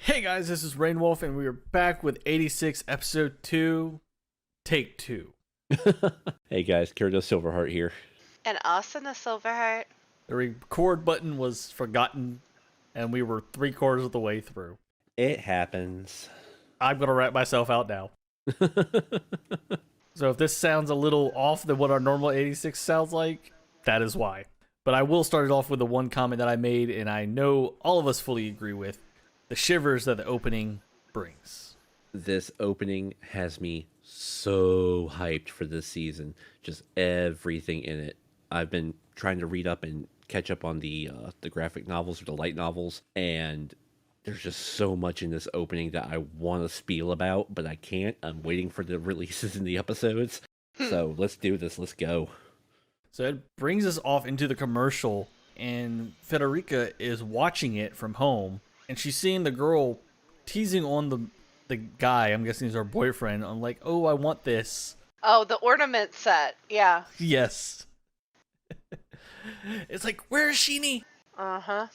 Hey guys, this is Rainwolf, and we are back with 86 episode 2, take 2. Hey guys, Kirido Silverheart here. And Austin the Silverheart. The record button was forgotten, and we were 3/4 of the way through. It happens. I'm going to wrap myself out now. So if this sounds a little off than what our normal 86 sounds like, that is why. But I will start it off with the one comment that I made, and I know all of us fully agree with. The shivers that the opening brings. This opening has me so hyped for this season. Just everything in it. I've been trying to read up and catch up on the graphic novels or the light novels, and there's just so much in this opening that I want to spiel about, but I can't. I'm waiting for the releases in the episodes. So let's do this. Let's go. So it brings us off into the commercial, and Federica is watching it from home, and she's seeing the girl teasing on the guy, I'm guessing he's her boyfriend, on like, oh, I want this. Oh, the ornament set. Yeah. Yes. It's like, where's Sheenie? Uh-huh.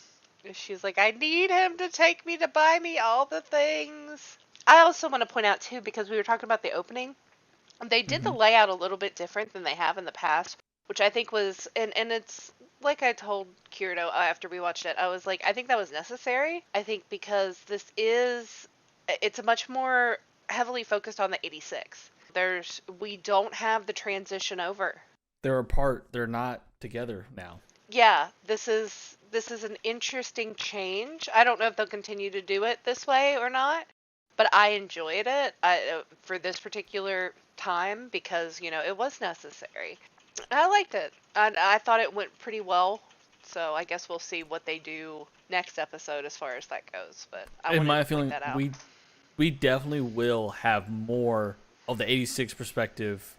She's like, I need him to take me to buy me all the things. I also want to point out, too, because we were talking about the opening, they did the layout a little bit different than they have in the past, which I think was, and it's, like I told Kirito after we watched it, I was like, I think that was necessary. I think because it's a much more heavily focused on the 86. We don't have the transition over. They're apart. They're not together now. Yeah, this is an interesting change. I don't know if they'll continue to do it this way or not, but I enjoyed it for this particular time because, it was necessary. I liked it. I thought it went pretty well, so I guess we'll see what they do next episode as far as that goes. But in my feeling, we definitely will have more of the 86 perspective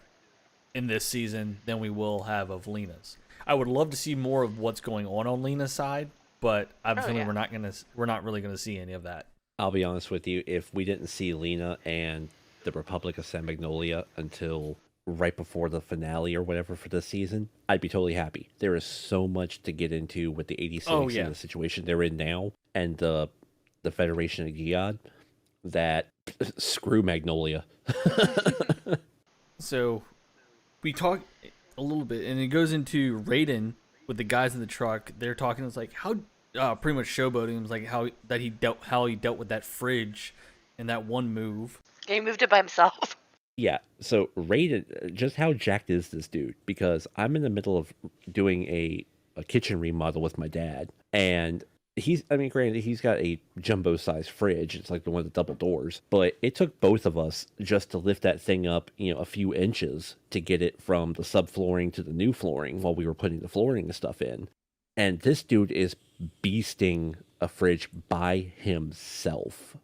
in this season than we will have of Lena's. I would love to see more of what's going on Lena's side, but I'm feeling we're not really gonna see any of that. I'll be honest with you, if we didn't see Lena and the Republic of San Magnolia until right before the finale or whatever for this season, I'd be totally happy. There is so much to get into with the 86 and the situation they're in now and the Federation of Giad that screw Magnolia. So we talk a little bit, and it goes into Raiden with the guys in the truck. They're talking. It's like how pretty much showboating. It was like how he dealt with that fridge in that one move. He moved it by himself. Yeah, so Raiden, just how jacked is this dude? Because I'm in the middle of doing a kitchen remodel with my dad, and granted, he's got a jumbo-sized fridge. It's like the one with the double doors, but it took both of us just to lift that thing up, a few inches to get it from the subflooring to the new flooring while we were putting the flooring and stuff in. And this dude is beasting a fridge by himself.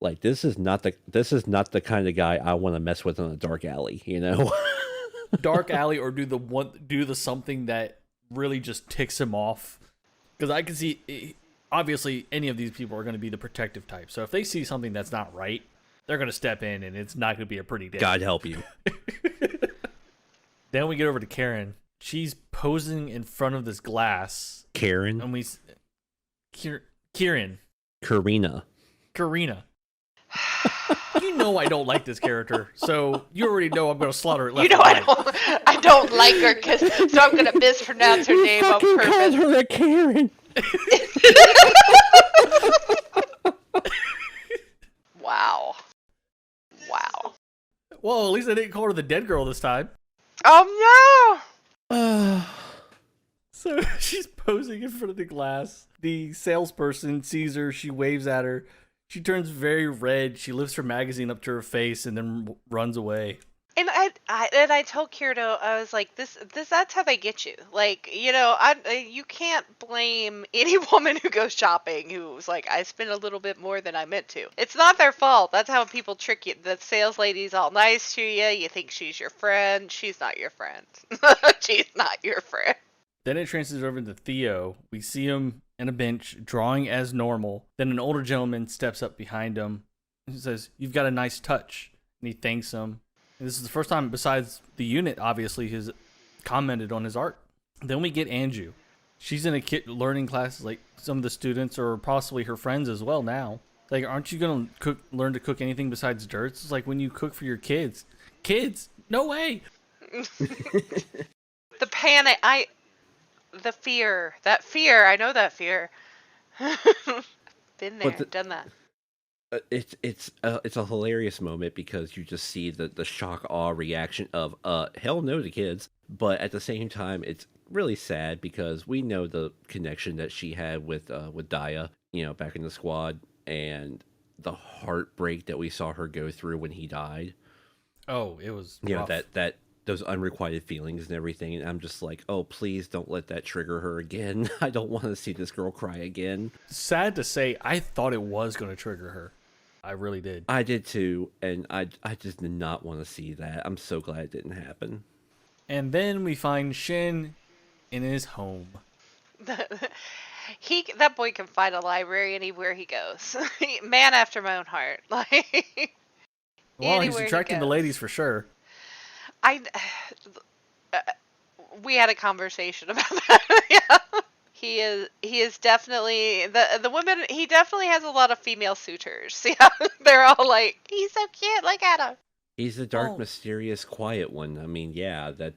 Like, this is not the kind of guy I want to mess with in a dark alley, Dark alley, or do the something that really just ticks him off. Because I can see, obviously, any of these people are going to be the protective type. So if they see something that's not right, they're going to step in, and it's not going to be a pretty day. God help you. Then we get over to Karen. She's posing in front of this glass. Karen? And Kieran. Karina. You know I don't like this character, so you already know I'm going to slaughter it left and right. I don't like her, so I'm going to mispronounce her name on purpose. Called her a Karen. Wow. Well, at least I didn't call her the dead girl this time. Oh, no! So she's posing in front of the glass. The salesperson sees her. She waves at her. She turns very red. She lifts her magazine up to her face and then runs away. And I told Kirito, I was like, that's how they get you. Like, you can't blame any woman who goes shopping who's like, I spent a little bit more than I meant to. It's not their fault. That's how people trick you. The sales lady's all nice to you. You think she's your friend. She's not your friend. She's not your friend. Then it transfers over to Theo. We see him on a bench, drawing as normal. Then an older gentleman steps up behind him and says, "You've got a nice touch." And he thanks him. And this is the first time, besides the unit, obviously, has commented on his art. Then we get Anju. She's in a learning class, like some of the students, or possibly her friends as well now. Like, aren't you gonna learn to cook anything besides dirt? It's like when you cook for your kids. Kids, no way. The panic, the fear, I know that fear. Been there, done that. It's a hilarious moment because you just see the shock awe reaction of hell no to kids, but at the same time it's really sad because we know the connection that she had with Daya, back in the squad, and the heartbreak that we saw her go through when he died. Oh, it was rough. That those unrequited feelings and everything, and I'm just like, oh, please don't let that trigger her again. I don't want to see this girl cry again. Sad to say, I thought it was going to trigger her. I really did. I did too, and I just did not want to see that. I'm so glad it didn't happen. And then we find Shin in his home. That boy can find a library anywhere he goes. Man after my own heart. Like, well, he's attracting the ladies for sure. We had a conversation about that. Yeah. He is definitely the women. He definitely has a lot of female suitors. Yeah, they're all like, he's so cute. Look at him. He's the dark, mysterious, quiet one. I mean, yeah, that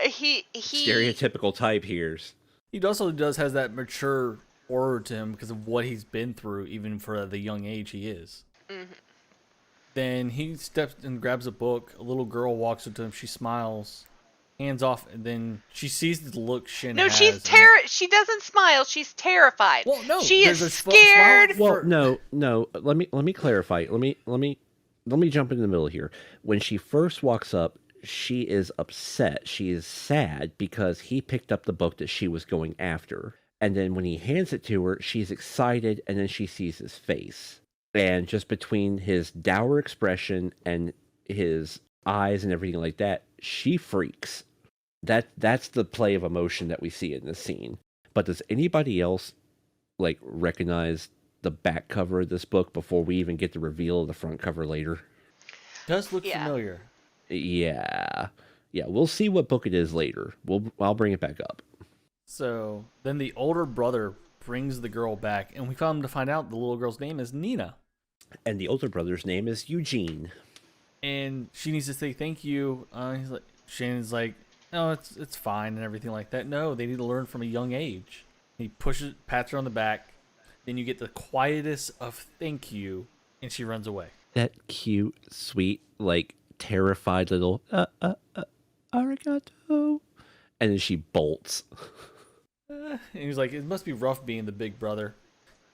he stereotypical type here. He also has that mature aura to him because of what he's been through, even for the young age he is. Mm-hmm. Then he steps and grabs a book. A little girl walks up to him. She smiles, hands off, and then she sees the look Shin has. No, she doesn't smile. She's terrified. Well, no, she is scared. Well, no. Let me clarify. Let me jump in the middle here. When she first walks up, she is upset. She is sad because he picked up the book that she was going after. And then when he hands it to her, she's excited, and then she sees his face. And just between his dour expression and his eyes and everything like that, she freaks. That's the play of emotion that we see in this scene. But does anybody else recognize the back cover of this book before we even get the reveal of the front cover later? Does look familiar. Yeah. We'll see what book it is later. I'll bring it back up. So then the older brother brings the girl back, and we come to find out the little girl's name is Nina. And the older brother's name is Eugene. And she needs to say thank you. Shannon's like, no, it's fine and everything like that. No, they need to learn from a young age. He pats her on the back. Then you get the quietest of thank you, and she runs away. That cute, sweet, terrified little arigato. And then she bolts. And he was like, it must be rough being the big brother.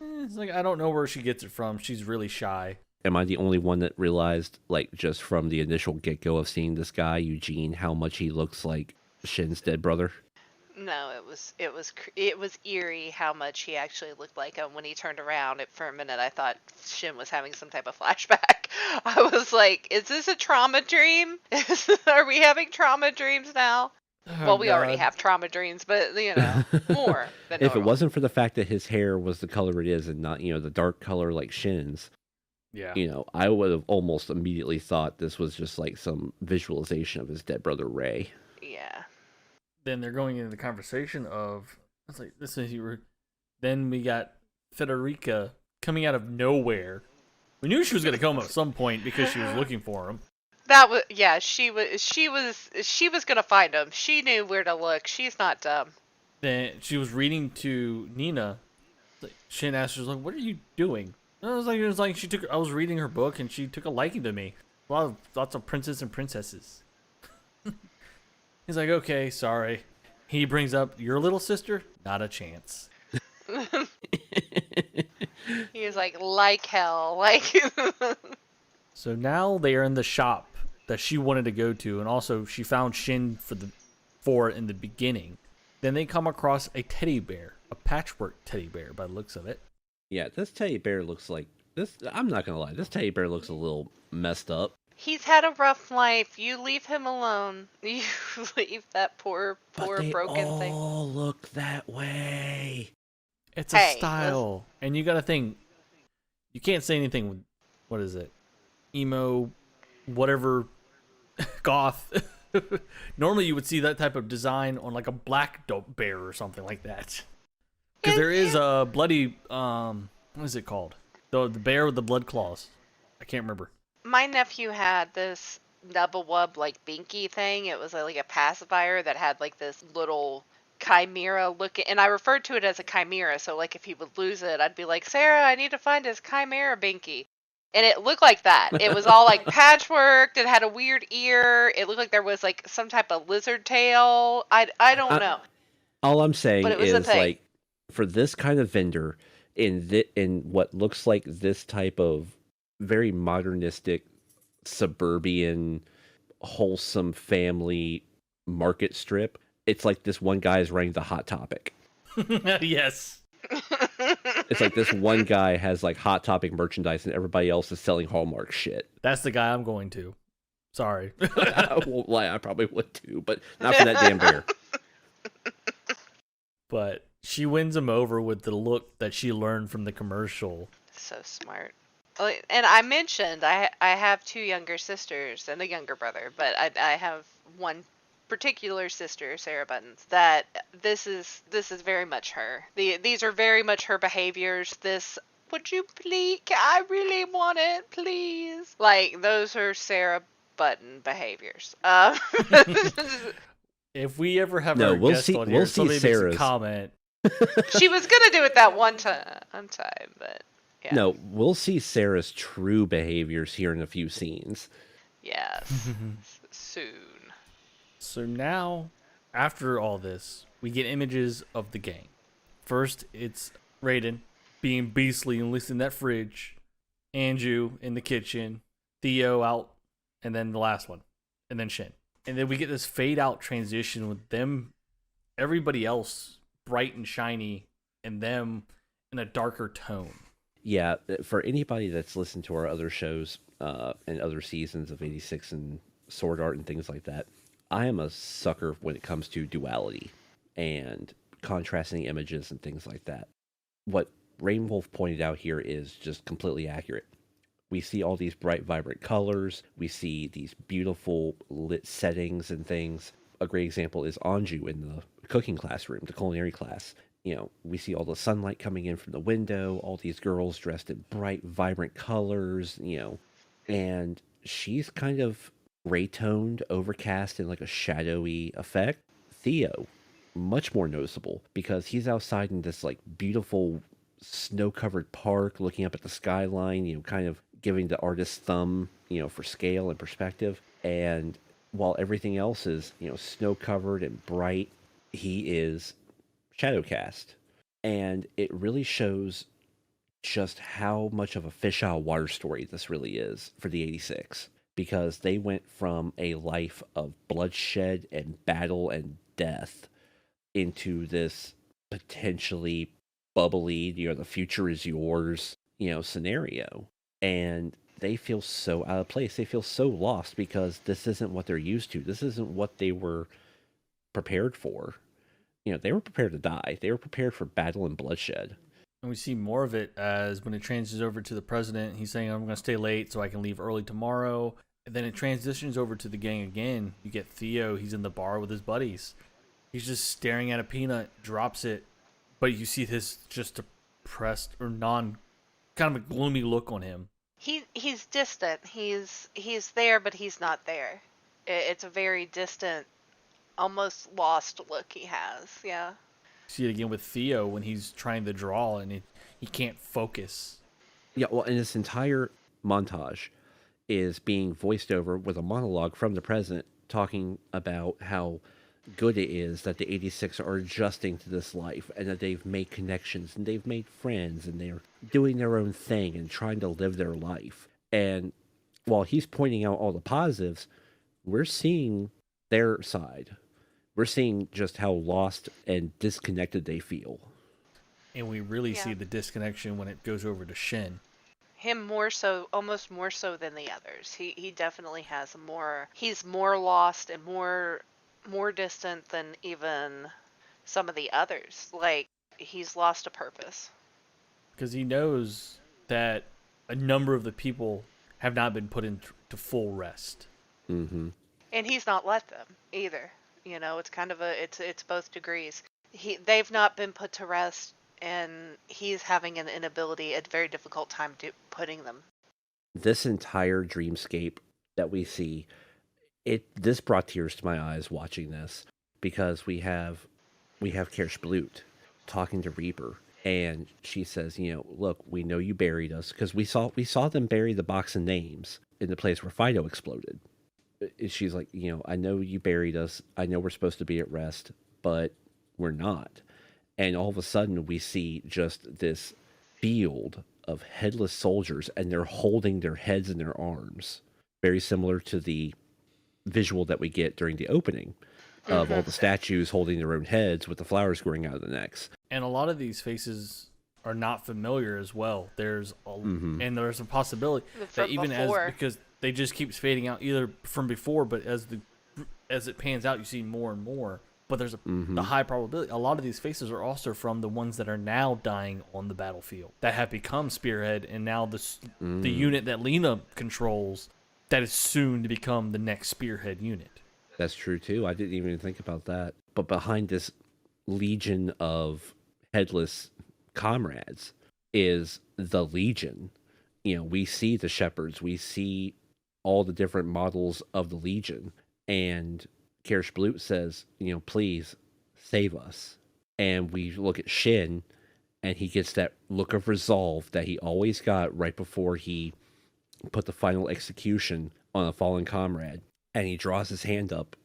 It's like, I don't know where she gets it from. She's really shy. Am I the only one that realized, just from the initial get-go of seeing this guy, Eugene, how much he looks like Shin's dead brother? No, it was eerie how much he actually looked like him when he turned around. For a minute, I thought Shin was having some type of flashback. I was like, is this a trauma dream? Are we having trauma dreams now? Oh, well, we already have trauma dreams, but more than If it wasn't for the fact that his hair was the color it is and not, the dark color like Shin's, yeah, I would have almost immediately thought this was just some visualization of his dead brother Ray. Yeah. Then they're going into the conversation of, it's like, this is you. Then we got Federica coming out of nowhere. We knew she was going to come at some point because she was looking for him. That was, yeah, she was gonna find him. She knew where to look. She's not dumb. Then she was reading to Nina. Shin asked her, like, "What are you doing?" And it was like I was reading her book and she took a liking to me. Lots of princes and princesses. He's like, "Okay, sorry." He brings up your little sister. Not a chance. He was like hell, So now they are in the shop that she wanted to go to, and also she found Shin for it in the beginning. Then they come across a teddy bear, a patchwork teddy bear by the looks of it. Yeah, this teddy bear looks like this. I'm not gonna lie, this teddy bear looks a little messed up. He's had a rough life. You leave him alone. You leave that poor broken thing. They all look that way. It's a style, and you gotta think. You can't say anything with, what is it? Emo, whatever, goth. Normally you would see that type of design on a black dope bear or something like that. Because there is a bloody, what is it called? The bear with the blood claws. I can't remember. My nephew had this Nubblewub like binky thing. It was like a pacifier that had like this little chimera looking, and I referred to it as a chimera. So like if he would lose it, I'd be like, Sarah, I need to find his chimera binky. And it looked like that. It was all like patchworked. It had a weird ear. It looked like there was like some type of lizard tail. I don't know. All I'm saying But it was a is thing. like for this kind of vendor in what looks like this type of very modernistic suburban wholesome family market strip, it's like this one guy is running the Hot Topic. Yes. It's like this one guy has like Hot Topic merchandise and everybody else is selling Hallmark shit. That's the guy I'm going to. Sorry. I won't lie, I probably would too, but not for that damn bear. But she wins him over with the look that she learned from the commercial. So smart. And I mentioned I have two younger sisters and a younger brother, but I have one particular sister, Sarah Buttons, that this is very much her. These are very much her behaviors. This, would you please, I really want it, please. Like, those are Sarah Button behaviors. If we ever have No, our we'll guest see- on we'll here, see somebody makes Sarah's. a comment. She was gonna do it that one time, but yeah. No, we'll see Sarah's true behaviors here in a few scenes. Yes. Soon. So now, after all this, we get images of the gang. First, it's Raiden being beastly and listing that fridge, Anju in the kitchen, Theo out, and then the last one, and then Shin. And then we get this fade out transition with them, everybody else bright and shiny, and them in a darker tone. Yeah, for anybody that's listened to our other shows and other seasons of 86 and Sword Art and things like that, I am a sucker when it comes to duality and contrasting images and things like that. What Rainwolf pointed out here is just completely accurate. We see all these bright, vibrant colors. We see these beautiful lit settings and things. A great example is Anju in the cooking classroom, the culinary class. You know, we see all the sunlight coming in from the window, all these girls dressed in bright, vibrant colors, you know, and she's kind of gray-toned, overcast in like a shadowy effect. Theo, much more noticeable because he's outside in this like beautiful snow-covered park looking up at the skyline, you know, kind of giving the artist's thumb, you know, for scale and perspective. And while everything else is, you know, snow-covered and bright, he is shadowcast. And it really shows just how much of a fish out of water story this really is for the 86, because they went from a life of bloodshed and battle and death into this potentially bubbly, you know, the future is yours, you know, scenario. And they feel so out of place. They feel so lost because this isn't what they're used to. This isn't what they were prepared for. You know, they were prepared to die. They were prepared for battle and bloodshed. And we see more of it as when it transitions over to the president, he's saying, I'm going to stay late so I can leave early tomorrow. And then it transitions over to the gang again. You get Theo, he's in the bar with his buddies. He's just staring at a peanut, drops it. But you see this just depressed or kind of a gloomy look on him. He's distant. He's there, but he's not there. It's a very distant, almost lost look he has. Yeah. See it again with Theo when he's trying to draw and he can't focus. Yeah, well, and this entire montage is being voiced over with a monologue from the president talking about how good it is that the 86 are adjusting to this life and that they've made connections and they've made friends and they're doing their own thing and trying to live their life. And while he's pointing out all the positives, we're seeing their side. We're seeing just how lost and disconnected they feel. And we really Yeah. see the disconnection when it goes over to Shin. Him more so, almost more so than the others. He definitely has more. He's more lost and more distant than even some of the others. Like, he's lost a purpose. Because he knows that a number of the people have not been put into full rest. Mm-hmm. And he's not let them either. You know, it's kind of it's both degrees. They've not been put to rest and he's having a very difficult time putting them. This entire dreamscape that we see, this brought tears to my eyes watching this, because we have Kirsch Blut talking to Reaper, and she says, look, we know you buried us, because we saw them bury the box of names in the place where Fido exploded. She's like, I know you buried us. I know we're supposed to be at rest, but we're not. And all of a sudden we see just this field of headless soldiers, and they're holding their heads in their arms. Very similar to the visual that we get during the opening of all the statues holding their own heads with the flowers growing out of the necks. And a lot of these faces are not familiar as well. There's and there's a possibility that even because they just keeps fading out either from before, but as it pans out, you see more and more. But there's a high probability a lot of these faces are also from the ones that are now dying on the battlefield that have become Spearhead, and now the unit that Lena controls that is soon to become the next Spearhead unit. That's true too. I didn't even think about that. But behind this legion of headless comrades is the Legion. We see the shepherds, we see all the different models of the Legion, and Kirsch Blut says, please save us. And we look at Shin, and he gets that look of resolve that he always got right before he put the final execution on a fallen comrade. And he draws his hand up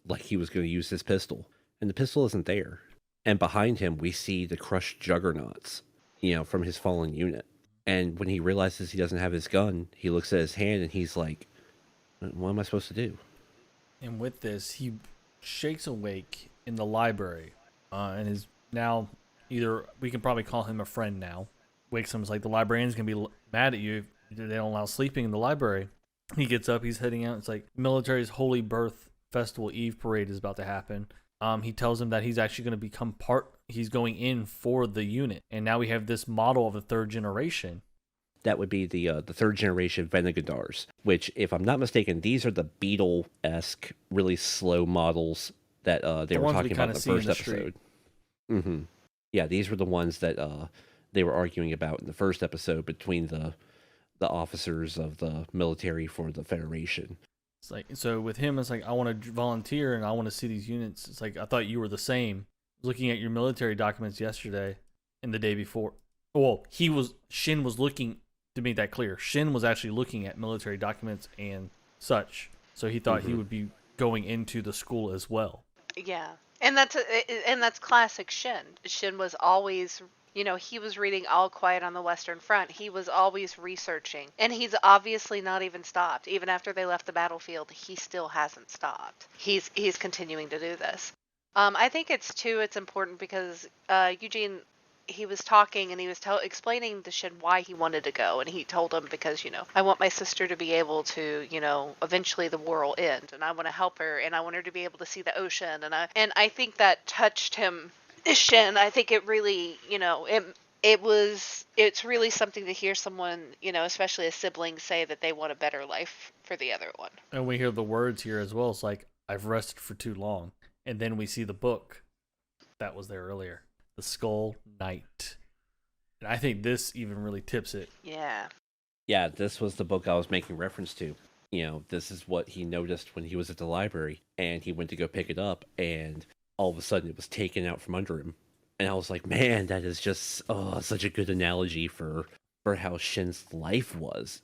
like he was going to use his pistol. And the pistol isn't there. And behind him, we see the crushed juggernauts, from his fallen unit. And when he realizes he doesn't have his gun, he looks at his hand and he's like, what am I supposed to do? And with this, he shakes awake in the library, and is now either, we can probably call him a friend now. Wakes him, is like, the librarian's going to be mad at you if they don't allow sleeping in the library. He gets up, he's heading out. It's like military's Holy Birth Festival Eve parade is about to happen. He tells him that he's actually going to become he's going in for the unit. And now we have this model of the third generation. That would be the third generation Venegadars, which, if I'm not mistaken, these are the Beetle-esque, really slow models that they were talking about in the first episode. Yeah, these were the ones that they were arguing about in the first episode between the officers of the military for the Federation. It's like, so with him, it's like, I want to volunteer and I want to see these units. It's like, I thought you were the same. Looking at your military documents yesterday and the day before. Well, Shin was looking, to make that clear, Shin was actually looking at military documents and such. So he thought he would be going into the school as well. Yeah. And that's classic Shin. Shin was always, he was reading All Quiet on the Western Front. He was always researching. And he's obviously not even stopped. Even after they left the battlefield, he still hasn't stopped. He's continuing to do this. I think it's important because Eugene, he was talking and he was explaining to Shin why he wanted to go. And he told him because, I want my sister to be able to, eventually the war will end. And I want to help her. And I want her to be able to see the ocean. And I think that touched him. Shin, I think it really, it's really something to hear someone, especially a sibling, say that they want a better life for the other one. And we hear the words here as well. It's like, I've rested for too long. And then we see the book that was there earlier, The Skull Knight. And I think this even really tips it. Yeah. Yeah, this was the book I was making reference to. This is what he noticed when he was at the library, and he went to go pick it up, and all of a sudden it was taken out from under him. And I was like, man, that is just such a good analogy for how Shin's life was,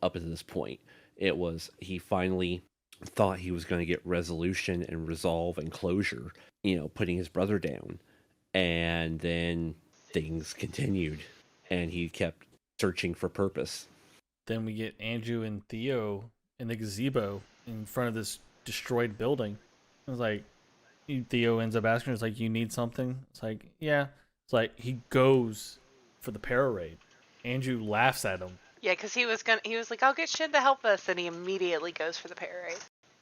up to this point. It was, he finally thought he was going to get resolution and resolve and closure, putting his brother down. And then things continued, and he kept searching for purpose. Then we get Andrew and Theo in the gazebo in front of this destroyed building. It was like, Theo ends up asking, it's like, you need something? It's like, yeah. It's like, he goes for the para raid. Andrew laughs at him. Yeah, because he was like, I'll get Shin to help us, and he immediately goes for the para raid.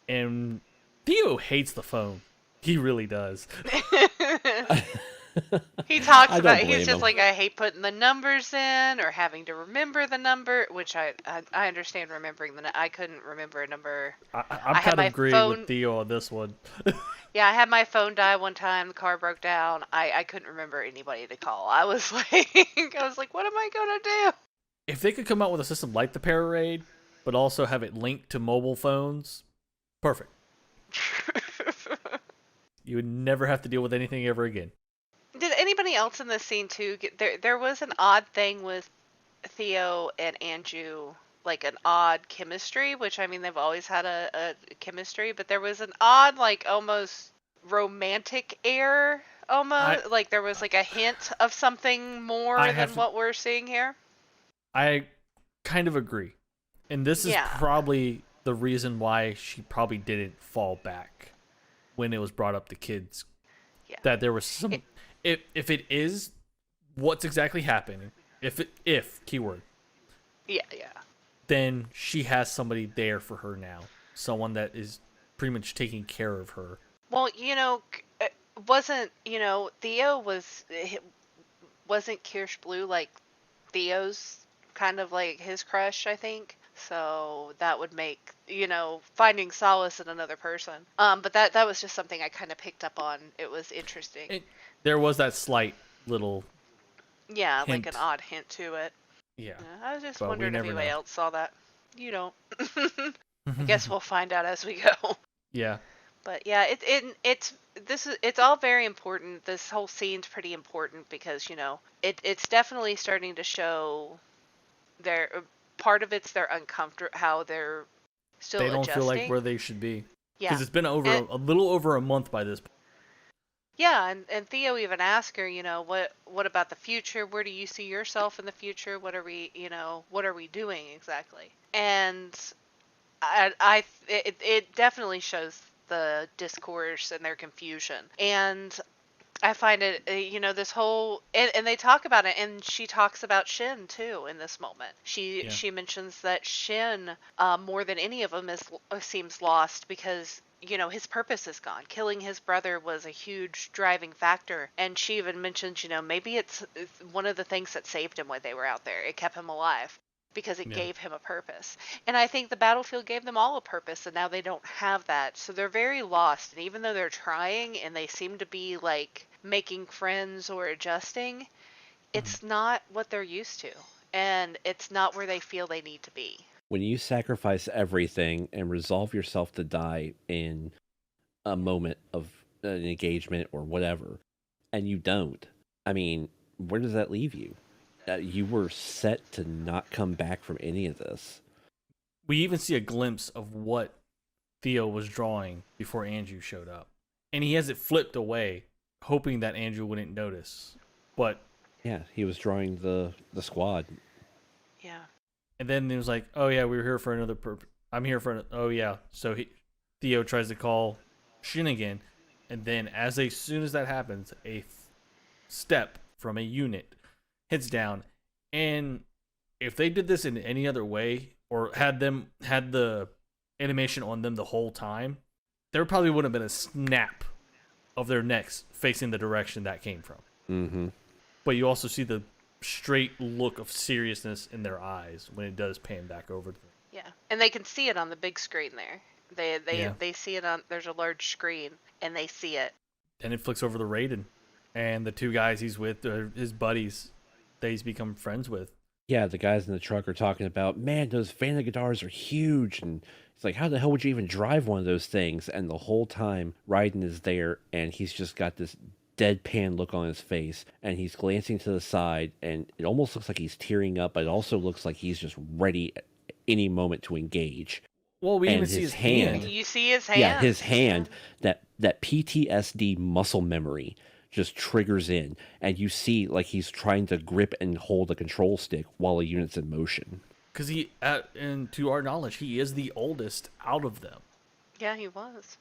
And Theo hates the phone. He really does. He talks I don't about he's blame just him. like, I hate putting the numbers in or having to remember the number, which I understand remembering I couldn't remember a number. I'm I had kind of my agreeing with phone. Theo on this one. Yeah, I had my phone die one time. The car broke down. I couldn't remember anybody to call. I was like, what am I gonna If they could come out with a system like the Pararaid, but also have it linked to mobile phones, perfect. do? You would never have to deal with anything ever again. Did anybody else in this scene too get there? There was an odd thing with Theo and Anju, like an odd chemistry, which I mean they've always had a chemistry, but there was an odd, like almost romantic air, I almost like there was like a hint of something more have than to, what we're seeing here. I kind of agree. And this is Yeah. probably the reason why she probably didn't fall back when it was brought up to kids. Yeah. That there was some if it is what's exactly happening, if keyword, Yeah, yeah. then she has somebody there for her now. Someone that is pretty much taking care of her. Well, wasn't, Theo wasn't Kirsch Blue like Theo's kind of like his crush, I think. So that would make, finding solace in another person. But that was just something I kind of picked up on. It was interesting. There was that slight little Yeah, like an hint. odd hint to it. Yeah. Yeah, I was just But we wondering if never anybody know. else saw that. You don't. I guess we'll find out as we go. Yeah. But yeah, it's all very important. This whole scene's pretty important because it's definitely starting to show their part of it's their uncomfort, how they're still They don't feel like adjusting. where they should be. Yeah, Because it's been and, a little over a month by this point. yeah, and Theo even asked her, what about the future? Where do you see yourself in the future? What are we doing exactly? And it definitely shows the discourse and their confusion. And I find it, this whole, and they talk about it, and she talks about Shin too in this moment. She mentions that Shin, more than any of them, seems lost because his purpose is gone. Killing his brother was a huge driving factor, and she even mentions, maybe it's one of the things that saved him when they were out there. It kept him alive because it gave him a purpose. And I think the battlefield gave them all a purpose, and now they don't have that. So they're very lost. And even though they're trying and they seem to be like making friends or adjusting, it's not what they're used to. And it's not where they feel they need to be. When you sacrifice everything and resolve yourself to die in a moment of an engagement or whatever, and you don't, I mean, where does that leave you? You were set to not come back from any of this. We even see a glimpse of what Theo was drawing before Andrew showed up. And he has it flipped away, hoping that Andrew wouldn't notice. But Yeah, he was drawing the squad. Yeah. and then it was like, oh yeah, we were here for another purpose. I'm here for oh yeah. So Theo tries to call Shin again, and then as soon as that happens, a step from a unit hits down. And if they did this in any other way, or had the animation on them the whole time, there probably would have been a snap of their necks facing the direction that came from. Mm-hmm. But you also see the straight look of seriousness in their eyes when it does pan back over to them. Yeah. And they can see it on the big screen there. They see it on, there's a large screen, and they see it. And it flicks over to Raiden. And the two guys he's with, his buddies that he's become friends with. Yeah, the guys in the truck are talking about, man, those Vanagudars are huge. And it's like, how the hell would you even drive one of those things? And the whole time, Raiden is there, and he's just got this deadpan look on his face. And he's glancing to the side, and it almost looks like he's tearing up, but it also looks like he's just ready at any moment to engage. Well, we And even see his his hand. You see his hand. Yeah, his hand, that PTSD muscle memory just triggers in, and you see like he's trying to grip and hold a control stick while a unit's in motion. Because and to our knowledge, he is the oldest out of them. Yeah, he was.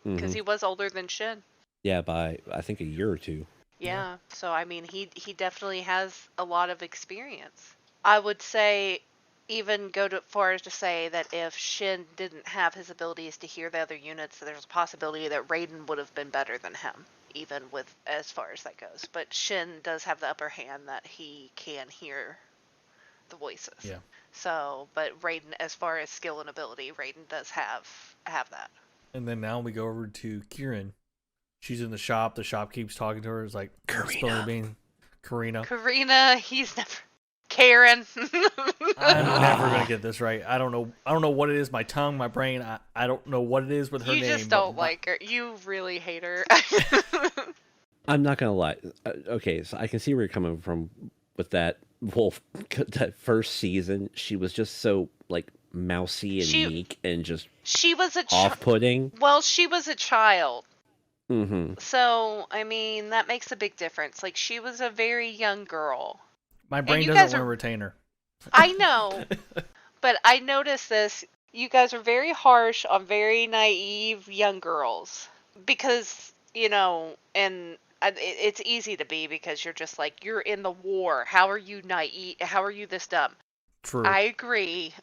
Because he was older than Shin. Yeah, by I think a year or two. Yeah. So I mean, he definitely has a lot of experience. I would say, even go to far as to say that if Shin didn't have his abilities to hear the other units, there's a possibility that Raiden would have been better than him. even with as far as that goes. But Shin does have the upper hand that he can hear the voices. Yeah. So, but Raiden, as far as skill and ability, Raiden does have that. And then now we go over to Kieran. She's in the shop. The shopkeep's talking to her. It's like spilling the beans. Karina. He's never. Karen. I'm never gonna get this right. I don't know what it is. My tongue, my brain. I don't know what it is with her name. You just don't like her. You really hate her. I'm not gonna lie. Okay, so I can see where you're coming from with that Wolf. That first season, she was just so like mousy and meek and just she was off-putting. Well, she was a child. Mm-hmm. So I mean that makes a big difference. Like she was a very young girl. My brain doesn't want to retain her. I know, but I noticed this. You guys are very harsh on very naive young girls because and it's easy to be because you're just like you're in the war. How are you naive? How are you this dumb? True. I agree.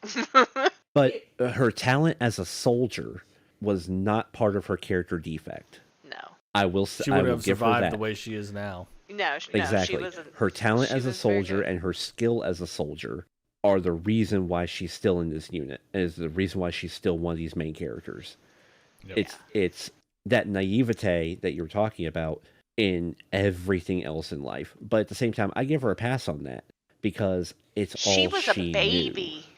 But her talent as a soldier was not part of her character defect. No. I will She would have give her survived that. the way she is now. No, exactly. She wasn't. Her talent as a soldier and her skill as a soldier are the reason why she's still in this unit, and is the reason why she's still one of these main characters. Yep. It's that naivete that you're talking about in everything else in life, but at the same time, I give her a pass on that because she was a baby. Knew.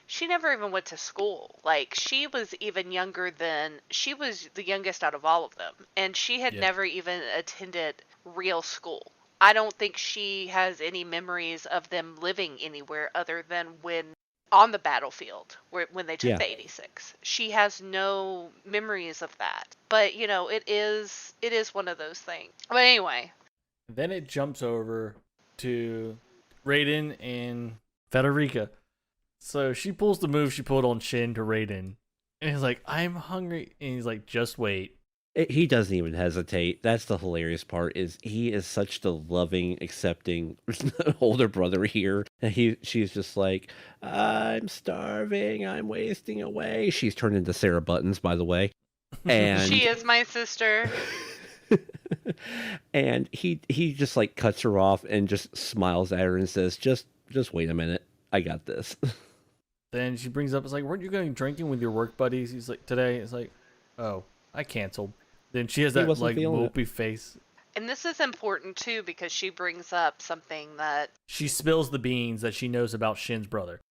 She never even went to school. Like, she was even younger than... She was the youngest out of all of them. And she had never even attended real school. I don't think she has any memories of them living anywhere other than when... On the battlefield, when they took the 86. She has no memories of that. But, it is one of those things. But anyway. Then it jumps over to Raiden and Federica. So she pulls the move she pulled on Shin to Raiden. And he's like, I'm hungry. And he's like, just wait. He doesn't even hesitate. That's the hilarious part, is he is such the loving, accepting older brother here. And she's just like, I'm starving. I'm wasting away. She's turned into Sarah Buttons, by the way. And she is my sister. And he just like cuts her off and just smiles at her and says, just wait a minute. I got this. Then she brings up, it's like, weren't you going drinking with your work buddies? He's like, today? It's like, oh, I canceled. Then she has that like mopey face. And this is important too because she brings up something that... She spills the beans that she knows about Shin's brother.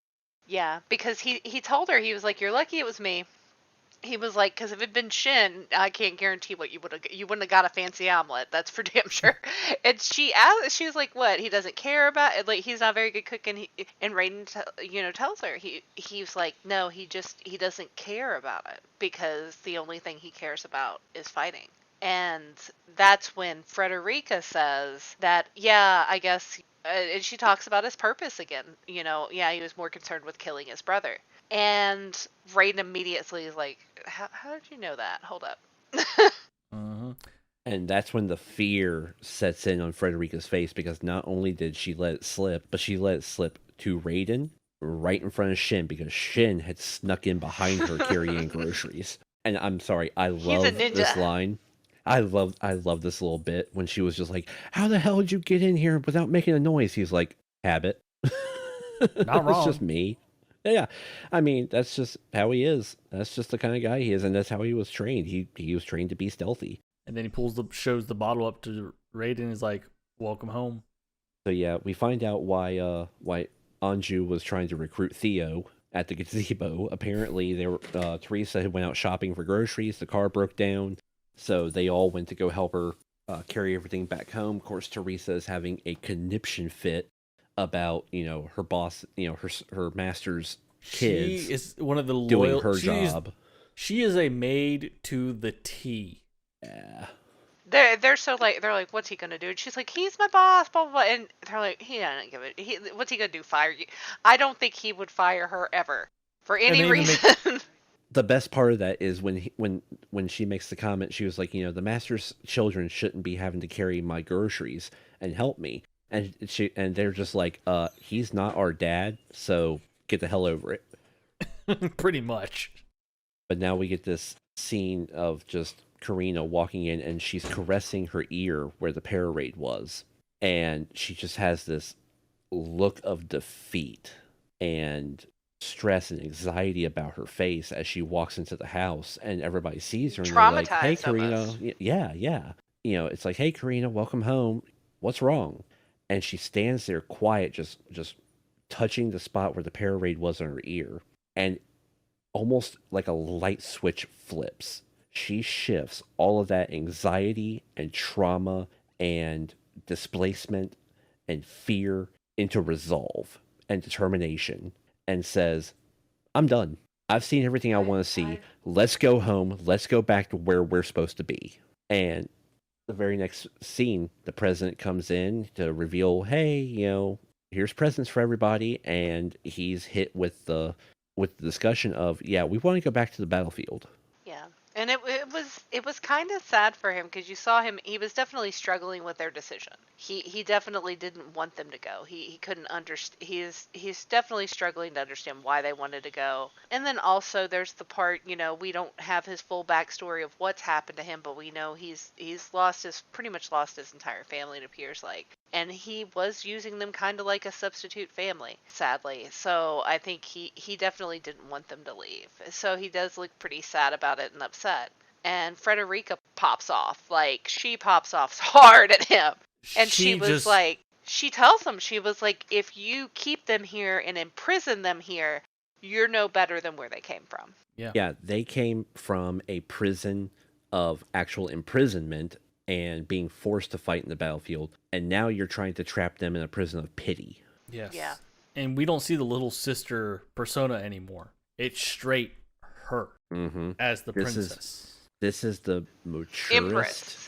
Yeah, because he told her, he was like, you're lucky it was me. He was like, because if it'd been Shin, I can't guarantee what you wouldn't have got a fancy omelet. That's for damn sure. And she was like, what? He doesn't care about it. Like, he's not a very good cook. And Raiden, tells her he's like, no, he doesn't care about it because the only thing he cares about is fighting. And that's when Frederica says that, yeah, I guess, and she talks about his purpose again. He was more concerned with killing his brother. And Raiden immediately is like, how did you know that? Hold up. Mm-hmm. And that's when the fear sets in on Frederica's face, because not only did she let it slip, but she let it slip to Raiden right in front of Shin, because Shin had snuck in behind her carrying groceries. And I'm sorry, I love this line. I love this little bit when she was just like, how the hell did you get in here without making a noise? He's like, habit. Not wrong. It's just me. Yeah, I mean, that's just how he is. That's just the kind of guy he is, and that's how he was trained. He was trained to be stealthy. And then he shows the bottle up to Raiden and is like, welcome home. So yeah, we find out why Anju was trying to recruit Theo at the gazebo. Apparently, Teresa had went out shopping for groceries. The car broke down, so they all went to go help her carry everything back home. Of course, Teresa is having a conniption fit about her boss, her master's kids. She is one of the doing her job. She is a maid to the T. Yeah. They're so like, they're like, what's he gonna do? And she's like, he's my boss, blah blah blah. And they're like, he doesn't give it. What's he gonna do? Fire you? I don't think he would fire her ever for any reason. The best part of that is when she makes the comment, she was like, the master's children shouldn't be having to carry my groceries and help me. And they're just like, he's not our dad, so get the hell over it. Pretty much. But now we get this scene of just Karina walking in, and she's caressing her ear where the Pararaid was, and she just has this look of defeat and stress and anxiety about her face as she walks into the house, and everybody sees her and they're like, "Hey, Traumatized Karina, almost. yeah." It's like, "Hey, Karina, welcome home. What's wrong?" And she stands there quiet, just touching the spot where the Pararaid was on her ear, and almost like a light switch flips. She shifts all of that anxiety and trauma and displacement and fear into resolve and determination and says, "I'm done. I've seen everything I want to see. Let's go home. Let's go back to where we're supposed to be." And the very next scene, the president comes in to reveal, "Hey, here's presents for everybody," and he's hit with the discussion of, "Yeah, we want to go back to the battlefield." Yeah. And it was kind of sad for him because you saw him. He was definitely struggling with their decision. He definitely didn't want them to go. He couldn't understand. He's definitely struggling to understand why they wanted to go. And then also there's the part, we don't have his full backstory of what's happened to him, but we know he's pretty much lost his entire family, it appears like. And he was using them kind of like a substitute family, sadly. So I think he definitely didn't want them to leave. So he does look pretty sad about it and upset. And Frederica pops off. Like, she pops off hard at him. And she was like, she tells him, she was like, "If you keep them here and imprison them here, you're no better than where they came from." Yeah, they came from a prison of actual imprisonment and being forced to fight in the battlefield, and now you're trying to trap them in a prison of pity. Yes. Yeah. And we don't see the little sister persona anymore. It's straight her as the princess. This is the maturest. Empress.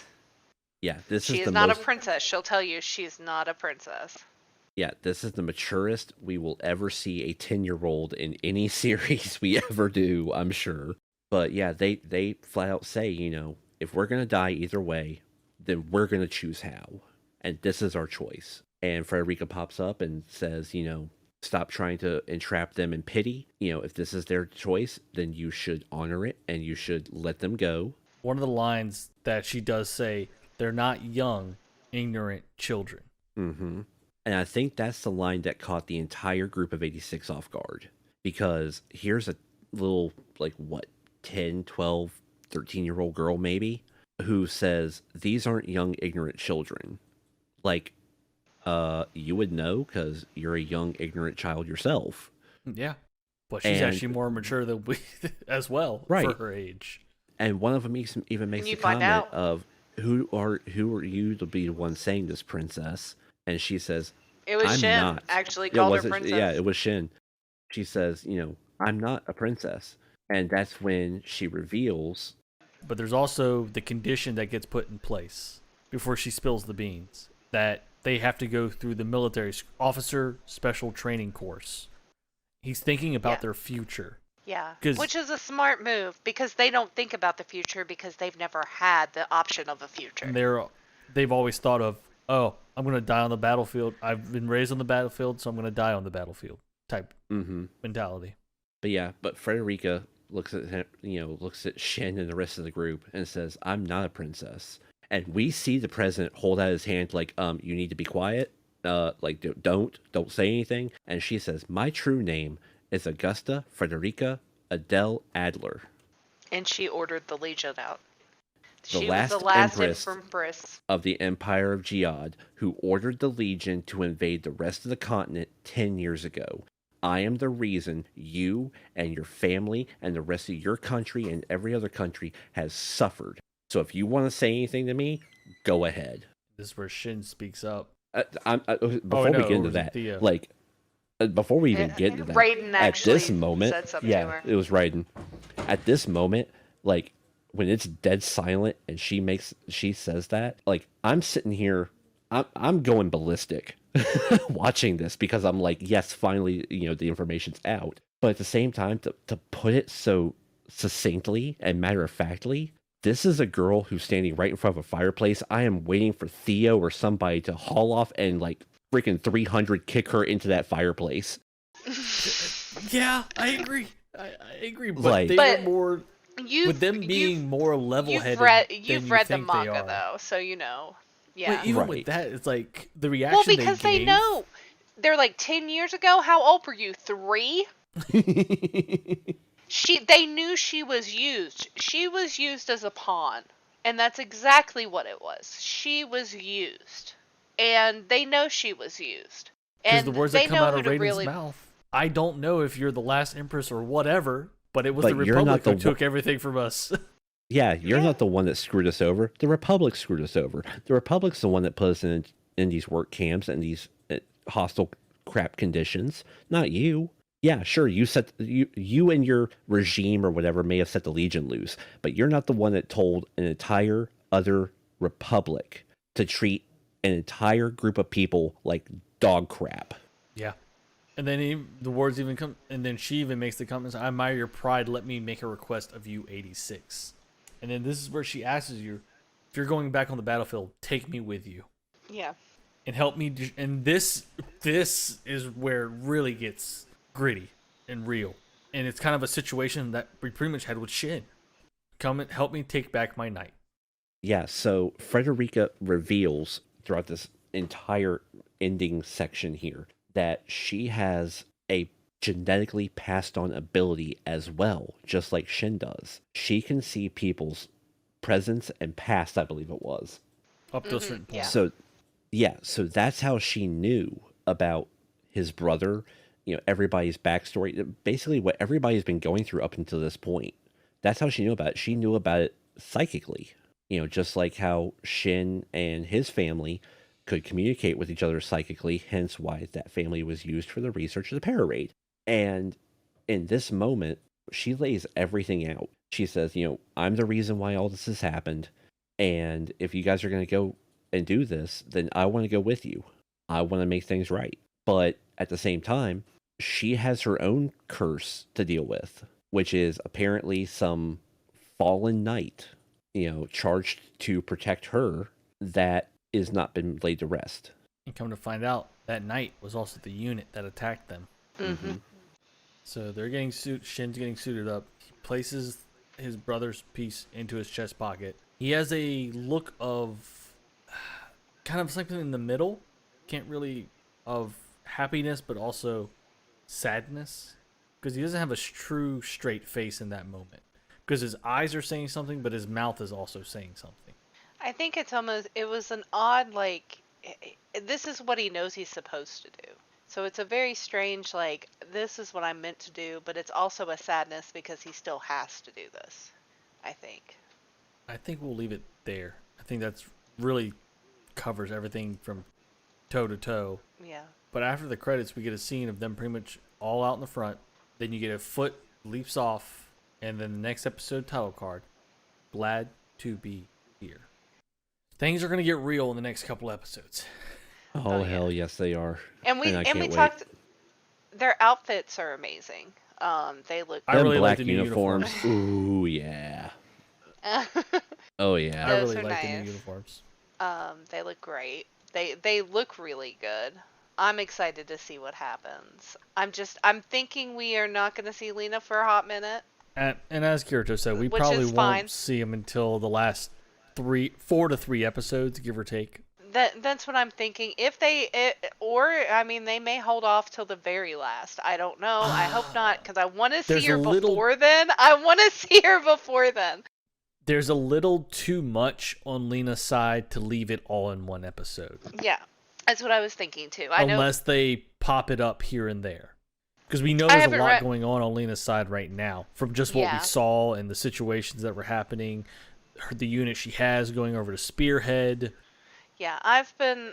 Yeah, this She is is the not most. a princess. She'll tell you she's not a princess. Yeah, this is the maturest we will ever see a 10-year-old in any series we ever do, I'm sure. But yeah, they flat out say, if we're going to die either way, then we're going to choose how. And this is our choice. And Frederica pops up and says, stop trying to entrap them in pity. If this is their choice, then you should honor it and you should let them go. One of the lines that she does say, "They're not young, ignorant children." Mm-hmm. And I think that's the line that caught the entire group of 86 off guard. Because here's a little, 10, 12, 13-year-old girl maybe, who says, "These aren't young, ignorant children." You would know because you're a young, ignorant child yourself. Yeah. But she's actually more mature than we as well for her age. And one of them even makes the comment of, who are you to be the one saying this, princess? And she says, "It was I'm Shin not." actually called her princess. Yeah, it was Shin. She says, "I'm not a princess." And that's when she reveals. But there's also the condition that gets put in place before she spills the beans, that they have to go through the military officer special training course. He's thinking about their future. Yeah, which is a smart move because they don't think about the future because they've never had the option of a future. And they've always thought of, "Oh, I'm going to die on the battlefield. I've been raised on the battlefield, so I'm going to die on the battlefield," type mentality. But Frederica looks at him, looks at Shin and the rest of the group and says, "I'm not a princess." And we see the president hold out his hand like, "You need to be quiet. Don't say anything." And she says, "My true name is Augusta Frederica Adele Adler." And she ordered the Legion out. She was the last empress of the Empire of Jihad, who ordered the Legion to invade the rest of the continent 10 years ago. I am the reason you and your family and the rest of your country and every other country has suffered. So if you want to say anything to me, go ahead. This is where Shin speaks up. Before we get into that, before we even get into that, Raiden at this moment, said something to her. It was Raiden. At this moment, when it's dead silent and she says that, I'm sitting here, I'm going ballistic watching this because I'm like, yes, finally, the information's out. But at the same time, to put it so succinctly and matter-of-factly, this is a girl who's standing right in front of a fireplace. I am waiting for Theo or somebody to haul off and freaking 300 kick her into that fireplace. Yeah, I agree. I agree. But they were more with them being more level-headed you've than read you the think they manga are. though, so you know. Yeah. But even with Right. that, it's like the reaction Well, because they they gave. know. They're like 10 years ago. How old were you? 3? They knew she was used. She was used as a pawn. And that's exactly what it was. She was used. And they know she was used. Because And the words they that come know out who of to Raiden's really mouth, I don't know if you're the last empress or whatever, but it was But the you're not Republic who the took everything from us. Yeah, you're Yeah. not the one that screwed us over. The Republic screwed us over. The Republic's the one that put us in these work camps and these hostile crap conditions, not you. Yeah, sure, you and your regime or whatever may have set the Legion loose, but you're not the one that told an entire other republic to treat an entire group of people like dog crap. Yeah. And then the words even come, and then she even makes the comments, I admire your pride, let me make a request of you, 86. And then this is where she asks you, if you're going back on the battlefield, take me with you. Yeah. And help me, and this is where it really gets gritty and real. And it's kind of a situation that we pretty much had with Shin. Come and help me take back my knight. Yeah, so Frederica reveals throughout this entire ending section here that she has a genetically passed on ability as well, just like Shin does. She can see people's presence and past, I believe it was. Up to a certain point. Yeah. So that's how she knew about his brother, everybody's backstory, basically what everybody's been going through up until this point. That's how she knew about it. She knew about it psychically, just like how Shin and his family could communicate with each other psychically, hence why that family was used for the research of the Pararaid. And in this moment, she lays everything out. She says, I'm the reason why all this has happened, and if you guys are going to go and do this, then I want to go with you. I want to make things right. But at the same time, she has her own curse to deal with, which is apparently some fallen knight, charged to protect her that is not been laid to rest. And come to find out, that knight was also the unit that attacked them. Mm-hmm. So they're getting Shin's getting suited up. He places his brother's piece into his chest pocket. He has a look of kind of something in the middle. Can't really of happiness, but also sadness, because he doesn't have a true straight face in that moment. Because his eyes are saying something, but his mouth is also saying something. I think it was an odd, this is what he knows he's supposed to do. So it's a very strange, this is what I'm meant to do, but it's also a sadness because he still has to do this, I think. I think we'll leave it there. I think that's really covers everything from toe to toe. Yeah. But after the credits, we get a scene of them pretty much all out in the front. Then you get a foot leaps off, and then the next episode title card. Glad to be here. Things are going to get real in the next couple episodes. Oh, yeah. hell yes, they are. And we can't wait. talked. Their outfits are amazing. They look. I Them really like black the new uniforms. Ooh, yeah. Oh, yeah. I Those really are like the nice. new uniforms. They look great. They look really good. I'm excited to see what happens. I'm thinking we are not going to see Lena for a hot minute. And as Kirito said, we Which probably is fine. won't see him until the last 4 to 3 episodes, give or take. That's what I'm thinking. If they they may hold off till the very last. I don't know. I hope not, because I want to see There's her a little- before then. I want to see her before then. There's a little too much on Lena's side to leave it all in one episode. Yeah, that's what I was thinking too. I know. Unless they pop it up here and there. Because we know I there's a haven't lot read- going on Lena's side right now. From just what Yeah. we saw and the situations that were happening. The unit she has going over to Spearhead. Yeah, I've been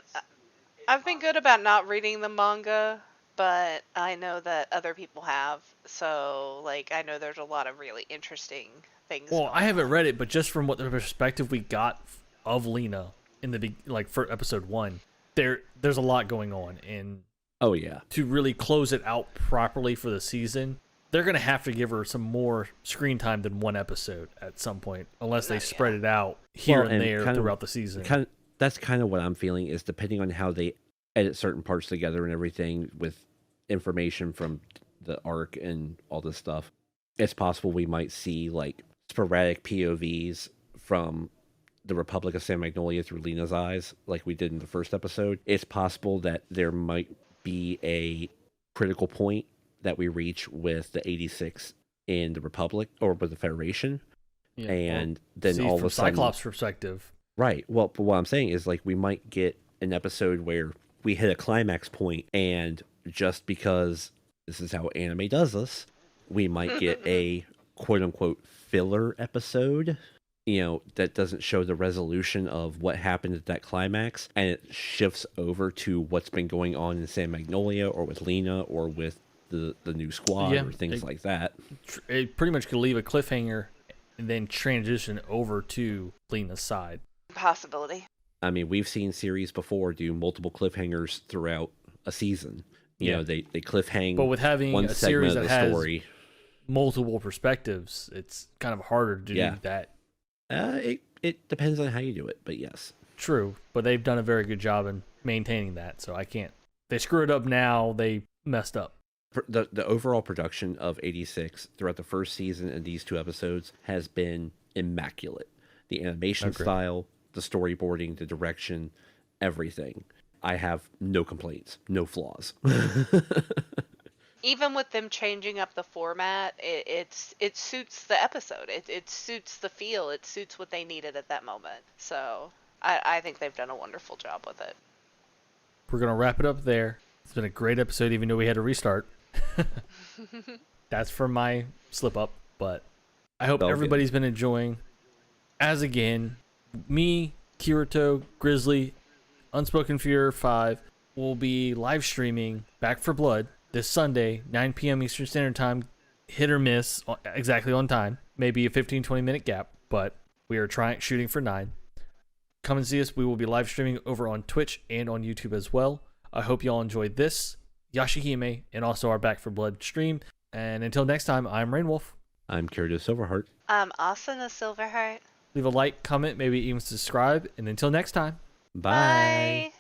good about not reading the manga, but I know that other people have. So, I know there's a lot of really interesting things. Well, going I haven't on. read it, but just from what the perspective we got of Lena in the for episode 1, there's a lot going on, and Oh, yeah. to really close it out properly for the season, they're gonna have to give her some more screen time than one episode at some point, unless they spread it out here Well, and there kind of- throughout the season. That's kind of what I'm feeling, is depending on how they edit certain parts together and everything with information from the arc and all this stuff, it's possible we might see sporadic POVs from the Republic of San Magnolia through Lena's eyes, like we did in the first episode, it's possible that there might be a critical point that we reach with the 86 in the Republic or with the Federation. Yeah, And well, then see, all of from a sudden, Cyclops' perspective, right. Well, but what I'm saying is like we might get an episode where we hit a climax point, and just because this is how anime does this, we might get a quote unquote filler episode, that doesn't show the resolution of what happened at that climax, and it shifts over to what's been going on in San Magnolia or with Lena or with the new squad Yeah, or things like that. it pretty much could leave a cliffhanger and then transition over to Lena's side. Possibility. I mean, we've seen series before do multiple cliffhangers throughout a season. They cliffhang But with having one a segment series of that the has story. multiple perspectives, it's kind of harder to Yeah. do that. It depends on how you do it, but yes. True, but they've done a very good job in maintaining that, so I can't. They screw it up now, they messed up. The overall production of 86 throughout the first season and these 2 episodes has been immaculate. The animation Agreed. style, the storyboarding, the direction, everything. I have no complaints, no flaws. Even with them changing up the format, it suits the episode. It suits the feel. It suits what they needed at that moment. So I think they've done a wonderful job with it. We're going to wrap it up there. It's been a great episode, even though we had to restart. That's for my slip up, but I hope All good. everybody's been enjoying. As again, me, Kirito, Grizzly, Unspoken Fear 5 will be live streaming Back for Blood this Sunday, 9 p.m. Eastern Standard Time. Hit or miss exactly on time. Maybe a 15-20 minute gap, but we are shooting for 9. Come and see us. We will be live streaming over on Twitch and on YouTube as well. I hope y'all enjoyed this, Yashihime, and also our Back for Blood stream. And until next time, I'm Rainwolf. I'm Kirito Silverheart. Asuna Silverheart. Leave a like, comment, maybe even subscribe. And until next time. Bye. Bye.